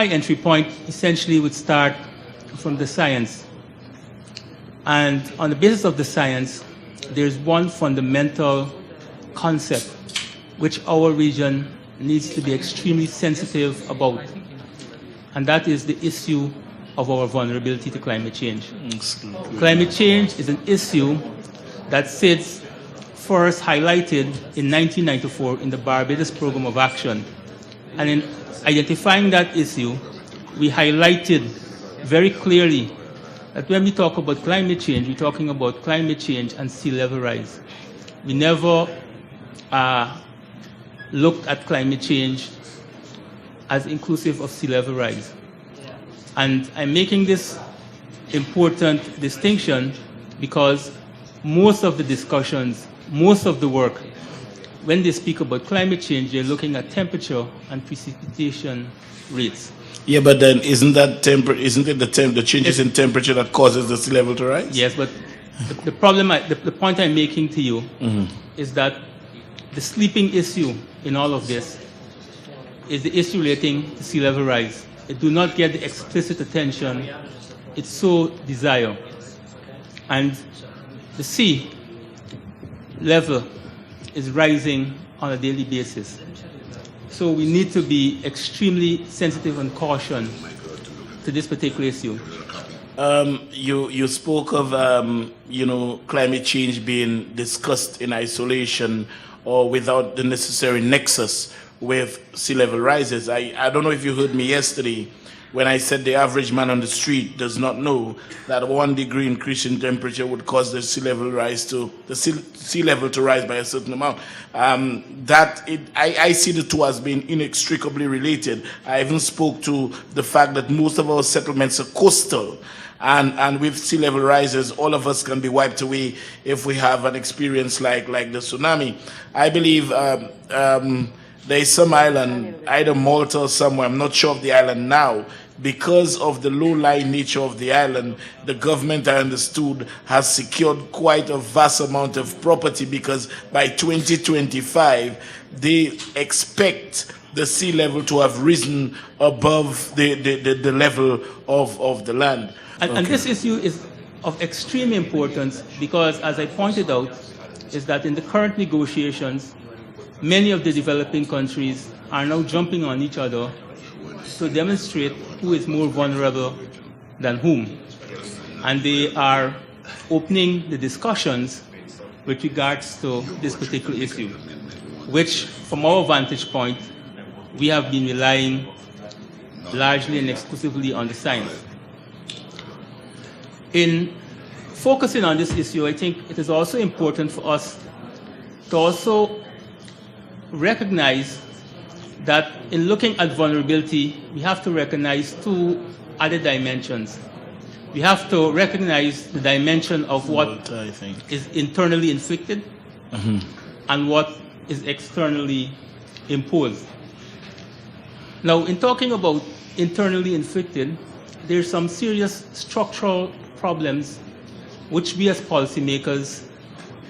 my entry point essentially would start from the science. And on the basis of the science, there's one fundamental concept which our region needs to be extremely sensitive about, and that is the issue of our vulnerability to climate change. Climate change is an issue that sits first highlighted in 1994 in the Barbados Program of Action. And in identifying that issue, we highlighted very clearly that when we talk about climate change, we're talking about climate change and sea level rise. We never looked at climate change as inclusive of sea level rise. And I'm making this important distinction because most of the discussions, most of the work, when they speak about climate change, they're looking at temperature and precipitation rates. Yeah, but then isn't it the changes in temperature that causes the sea level to rise? Yes, but the problem, the point I'm making to you is that the sleeping issue in all of this is the issue relating to sea level rise. It do not get the explicit attention it so desire. And the sea level is rising on a daily basis. So we need to be extremely sensitive and cautious to this particular issue. You spoke of climate change being discussed in isolation or without the necessary nexus with sea level rises. I don't know if you heard me yesterday when I said the average man on the street does not know that 1 degree increase in temperature would cause the sea level to rise by a certain amount. I see the two as being inextricably related. I even spoke to the fact that most of our settlements are coastal, and with sea level rises, all of us can be wiped away if we have an experience like the tsunami. I believe there is some island, either Malta or somewhere, I'm not sure of the island now. Because of the low-lying nature of the island, the government, I understood, has secured quite a vast amount of property because by 2025, they expect the sea level to have risen above the level of the land. And this issue is of extreme importance because, as I pointed out, is that in the current negotiations, many of the developing countries are now jumping on each other to demonstrate who is more vulnerable than whom. And they are opening the discussions with regards to this particular issue, which, from our vantage point, we have been relying largely and exclusively on the science. In focusing on this issue, I think it is also important for us to also recognize that in looking at vulnerability, we have to recognize two other dimensions. We have to recognize the dimension of what is internally inflicted and what is externally imposed. Now, in talking about internally inflicted, there's some serious structural problems which we as policymakers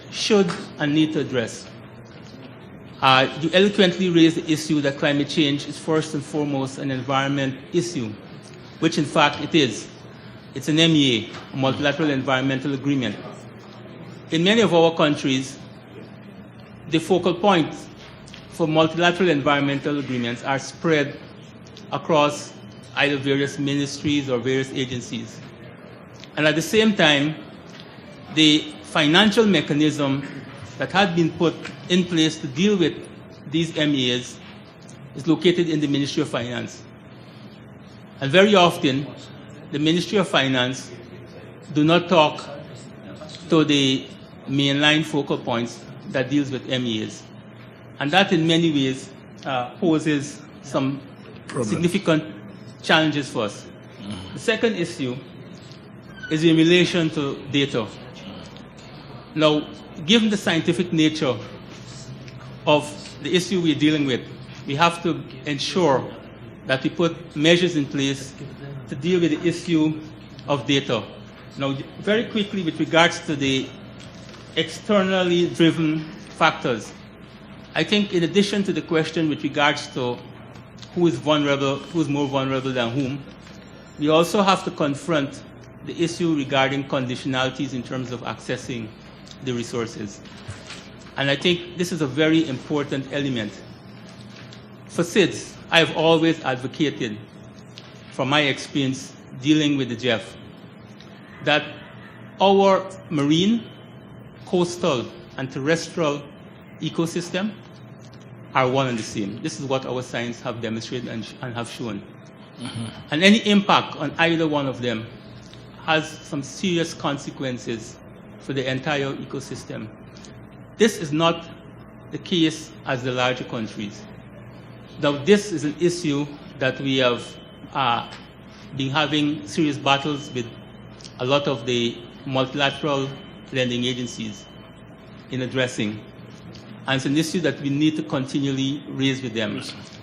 should and need to address. You eloquently raised the issue that climate change is first and foremost an environment issue, which in fact it is. It's an MEA, a multilateral environmental agreement. In many of our countries, the focal points for multilateral environmental agreements are spread across either various ministries or various agencies. And at the same time, the financial mechanism that had been put in place to deal with these MEAs is located in the Ministry of Finance. And very often, the Ministry of Finance do not talk to the mainline focal points that deals with MEAs. And that in many ways poses some significant challenges for us. The second issue is in relation to data. Now, given the scientific nature of the issue we're dealing with, we have to ensure that we put measures in place to deal with the issue of data. Now, very quickly with regards to the externally driven factors, I think in addition to the question with regards to who is vulnerable, who is more vulnerable than whom. We also have to confront the issue regarding conditionalities in terms of accessing the resources. And I think this is a very important element. For SIDS, I have always advocated, from my experience dealing with the JEF, that our marine, coastal, and terrestrial ecosystem are one and the same. This is what our science have demonstrated and have shown. Mm-hmm. And any impact on either one of them has some serious consequences for the entire ecosystem. This is not the case as the larger countries. Now, this is an issue that we have been having serious battles with a lot of the multilateral lending agencies in addressing. And it's an issue that we need to continually raise with them.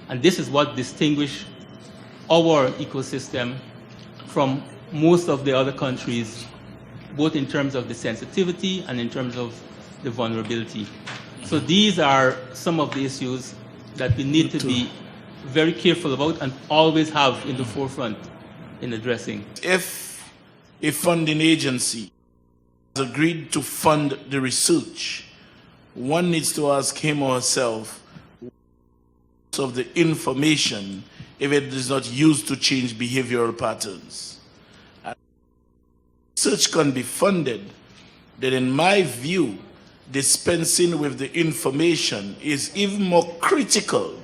And this is what distinguishes our ecosystem from most of the other countries, both in terms of the sensitivity and in terms of the vulnerability. So these are some of the issues that we need to be very careful about and always have in the forefront in addressing. If a funding agency has agreed to fund the research, one needs to ask him or herself of the information if it is not used to change behavioral patterns. And research can be funded, then in my view, dispensing with the information is even more critical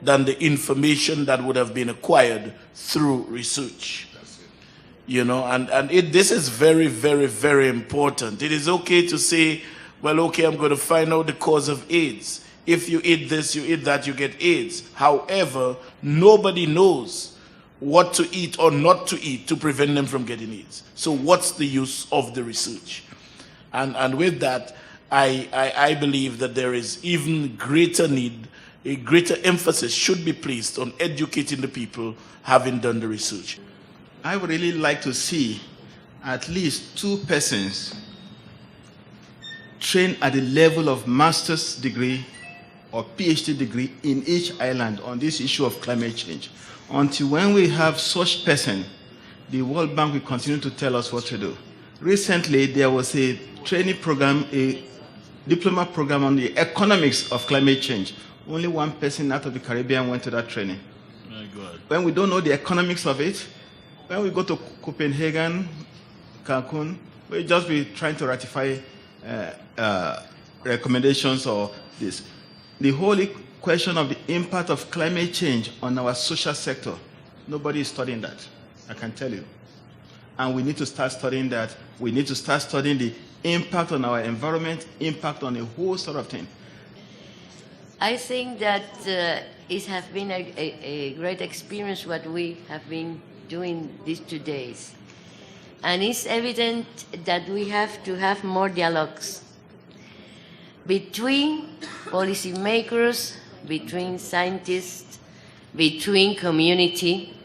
than the information that would have been acquired through research. You know, this is very, very, very important. It is okay to say, well, okay, I'm going to find out the cause of AIDS. If you eat this, you eat that, you get AIDS. However, nobody knows what to eat or not to eat to prevent them from getting AIDS. So what's the use of the research? And with that, I believe that there is even greater need, a greater emphasis should be placed on educating the people having done the research. I would really like to see at least 2 persons trained at the level of master's degree or PhD degree in each island on this issue of climate change. Until when we have such person, the World Bank will continue to tell us what to do. Recently, there was a training program, a diploma program on the economics of climate change. Only 1 person out of the Caribbean went to that training. My God. When we don't know the economics of it, when we go to Copenhagen, Cancun, we'll just be trying to ratify recommendations or this. The whole question of the impact of climate change on our social sector, nobody is studying that, I can tell you. And we need to start studying that. We need to start studying the impact on our environment, impact on a whole sort of thing. I think that it has been a great experience what we have been doing these 2 days. And it's evident that we have to have more dialogues between policymakers, between scientists, between community,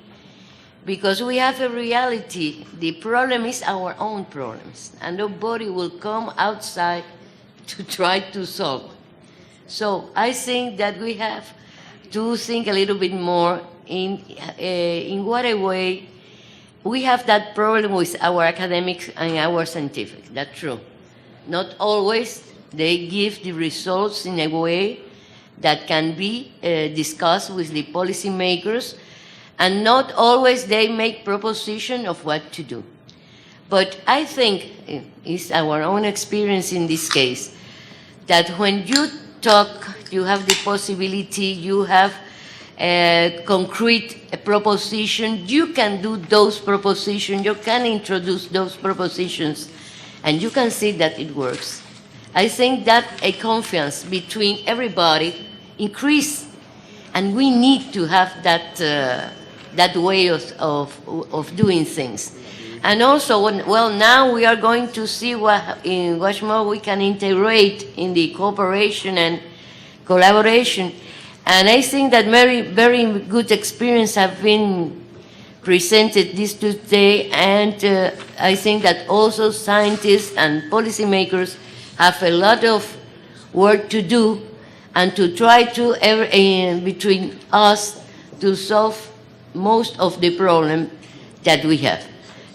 because we have a reality. The problem is our own problems, and nobody will come outside to try to solve. So I think that we have to think a little bit more in what a way we have that problem with our academics and our scientific. That's true. Not always they give the results in a way that can be discussed with the policymakers, and not always they make proposition of what to do. But I think it's our own experience in this case, that when you talk, you have the possibility, you have a concrete proposition, you can do those propositions, you can introduce those propositions, and you can see that it works. I think that a confiance between everybody increase, and we need to have that way of doing things. And also, well, now we are going to see what more we can integrate in the cooperation and collaboration. And I think that very good experience have been presented this Tuesday, and I think that also scientists and policymakers have a lot of work to do, and to try to, between us, to solve most of the problem that we have,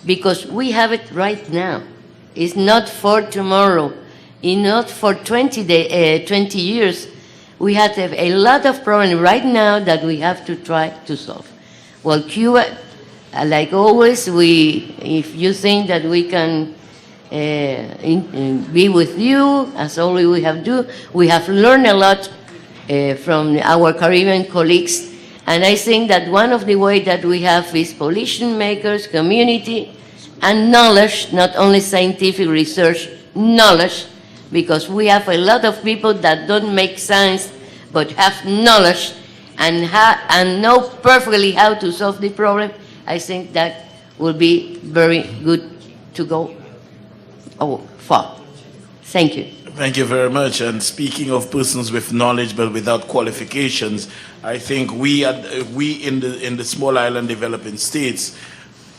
because we have it right now. It's not for tomorrow. It's not for 20 years. We have a lot of problems right now that we have to try to solve. Well, Cuba, like always, if you think that we can be with you, as always we have learned a lot from our Caribbean colleagues. And I think that one of the ways that we have is policy makers, community, and knowledge, not only scientific research, knowledge, because we have a lot of people that don't make science but have knowledge and know perfectly how to solve the problem. I think that will be very good to go far. Thank you. Thank you very much. And speaking of persons with knowledge but without qualifications, I think we in the small island developing states,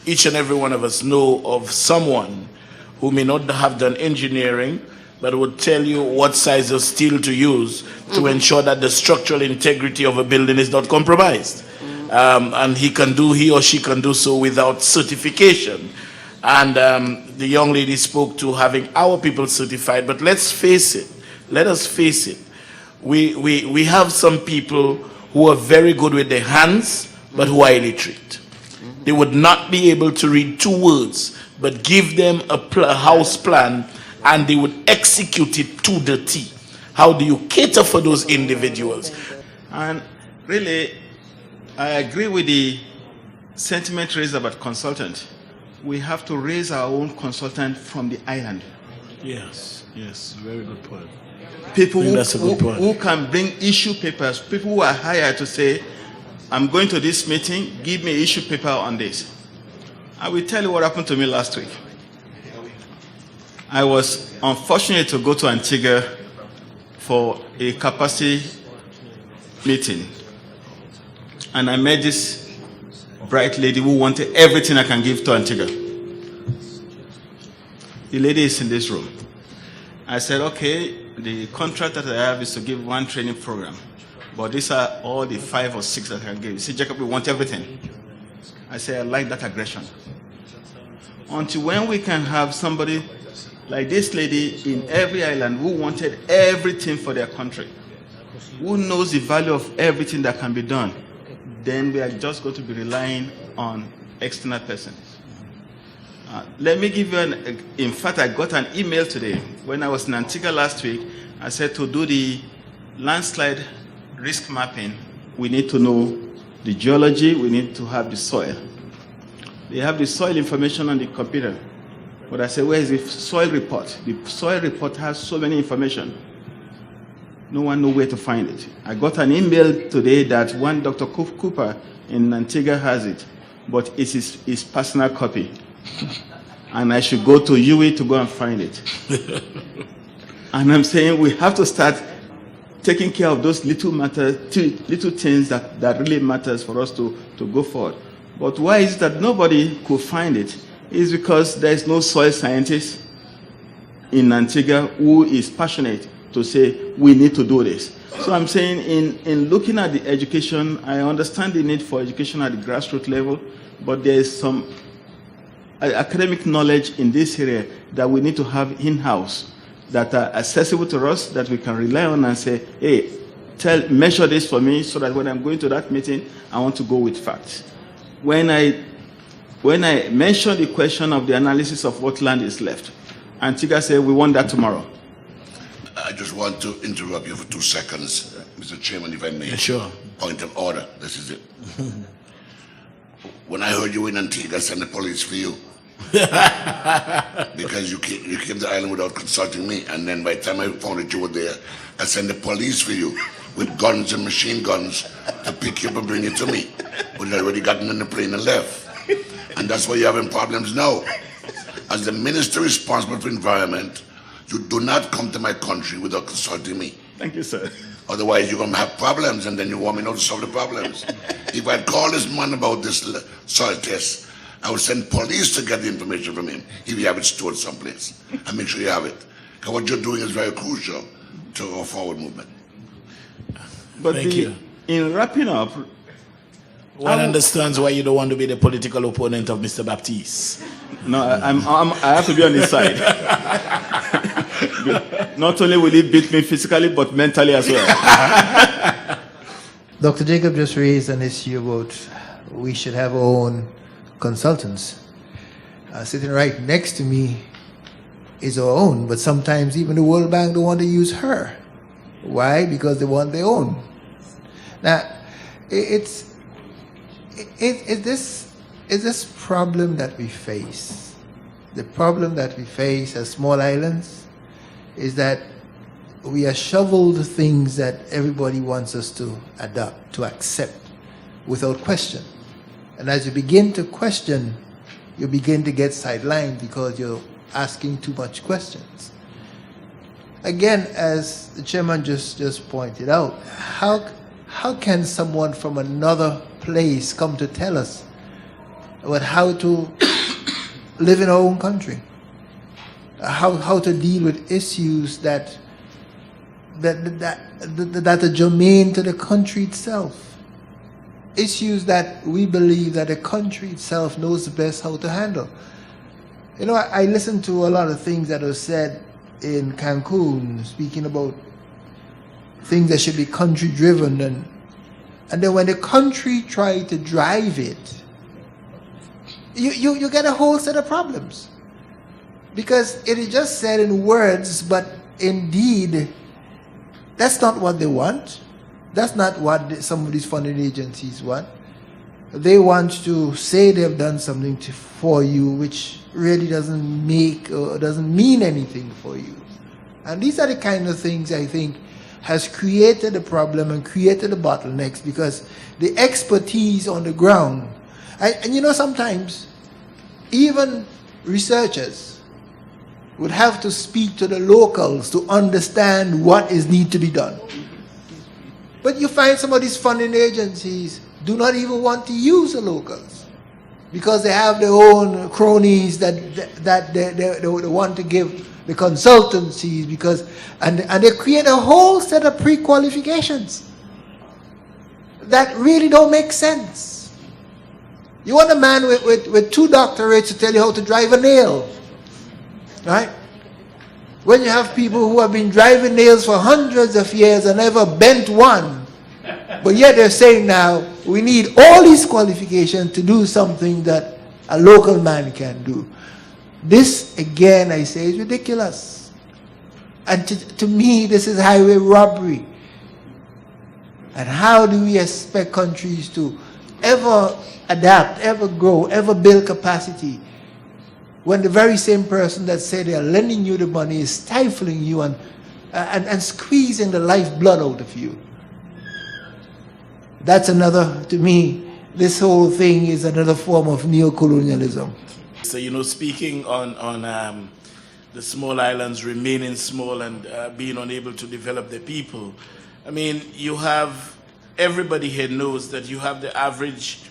each and every one of us know of someone who may not have done engineering, but would tell you what size of steel to use to ensure that the structural integrity of a building is not compromised. And he or she can do so without certification. And the young lady spoke to having our people certified, but let us face it, we have some people who are very good with their hands, but who are illiterate. They would not be able to read 2 words, but give them a house plan, and they would execute it to the T. How do you cater for those individuals? And really, I agree with the sentiment raised about consultant. We have to raise our own consultant from the island. Yes, very good point. People who can bring issue papers, people who are hired to say, I'm going to this meeting, give me an issue paper on this. I will tell you what happened to me last week. I was unfortunate to go to Antigua for a capacity meeting. And I met this bright lady who wanted everything I can give to Antigua. The lady is in this room. I said, okay, the contract that I have is to give 1 training program. But these are all the 5 or 6 that I can give. You see, Jacob, we want everything. I say, I like that aggression. Until when we can have somebody like this lady in every island who wanted everything for their country, who knows the value of everything that can be done, then we are just going to be relying on external persons. Let me give you in fact, I got an email today. When I was in Antigua last week, I said to do the landslide risk mapping, we need to know the geology, we need to have the soil. They have the soil information on the computer. But I said, where is the soil report? The soil report has so many information. No one knows where to find it. I got an email today that one Dr. Cooper in Antigua has it, but it's his personal copy. And I should go to UWI to go and find it. And I'm saying we have to start taking care of those little things that really matters for us to go forward. But why is it that nobody could find it? It's because there is no soil scientist in Antigua who is passionate to say, we need to do this. So I'm saying in looking at the education, I understand the need for education at the grassroots level, but there is some academic knowledge in this area that we need to have in-house that are accessible to us, that we can rely on and say, hey, measure this for me so that when I'm going to that meeting, I want to go with facts. When I mentioned the question of the analysis of what land is left, Antigua said, we want that tomorrow. I just want to interrupt you for 2 seconds, Mr. Chairman, if I may. Yeah, sure. Point of order. This is it. When I heard you were in Antigua, I sent the police for you. Because you came to the island without consulting me, and then by the time I found that you were there, I sent the police for you with guns and machine guns to pick you up and bring you to me. But you already gotten in the plane and left. And that's why you're having problems now. As the minister responsible for environment, you do not come to my country without consulting me. Thank you, sir. Otherwise, you're going to have problems, and then you want me not to solve the problems. If I'd called this man about this soil test, I would send police to get the information from him if you have it stored someplace. And make sure you have it. Because what you're doing is very crucial to our forward movement. But Thank you. In wrapping up, One understands why you don't want to be the political opponent of Mr. Baptiste. No, I have to be on his side. Not only will he beat me physically, but mentally as well. Dr. Jacob just raised an issue about we should have our own consultants. Sitting right next to me is our own, but sometimes even the World Bank don't want to use her. Why? Because they want their own. Now, it's this problem that we face. The problem that we face as small islands is that we are shoveled things that everybody wants us to adopt, to accept, without question. And as you begin to question, you begin to get sidelined because you're asking too much questions. Again, as the chairman just pointed out, how can someone from another place come to tell us about how to live in our own country? How to deal with issues that are germane to the country itself. Issues that we believe that the country itself knows best how to handle. You know, I listened to a lot of things that were said in Cancun, speaking about things that should be country driven, and then when the country tried to drive it, you get a whole set of problems. Because it is just said in words, but indeed, that's not what they want. That's not what some of these funding agencies want. They want to say they've done something for you, which really doesn't make or doesn't mean anything for you. And these are the kind of things I think has created a problem and created the bottlenecks, because the expertise on the ground, and you know, sometimes even researchers would have to speak to the locals to understand what is need to be done. But you find some of these funding agencies do not even want to use the locals because they have their own cronies that they want to give the consultancies, because and they create a whole set of pre-qualifications that really don't make sense. You want a man with 2 doctorates to tell you how to drive a nail, right? When you have people who have been driving nails for hundreds of years and never bent one, but yet they're saying now we need all these qualifications to do something that a local man can do. This, again, I say, is ridiculous. And to me, this is highway robbery. And how do we expect countries to ever adapt, ever grow, ever build capacity, when the very same person that say they are lending you the money is stifling you and squeezing the lifeblood out of you? That's another, to me, this whole thing is another form of neocolonialism. So, you know, speaking on the small islands remaining small and being unable to develop the people, I mean, you have, everybody here knows that you have the average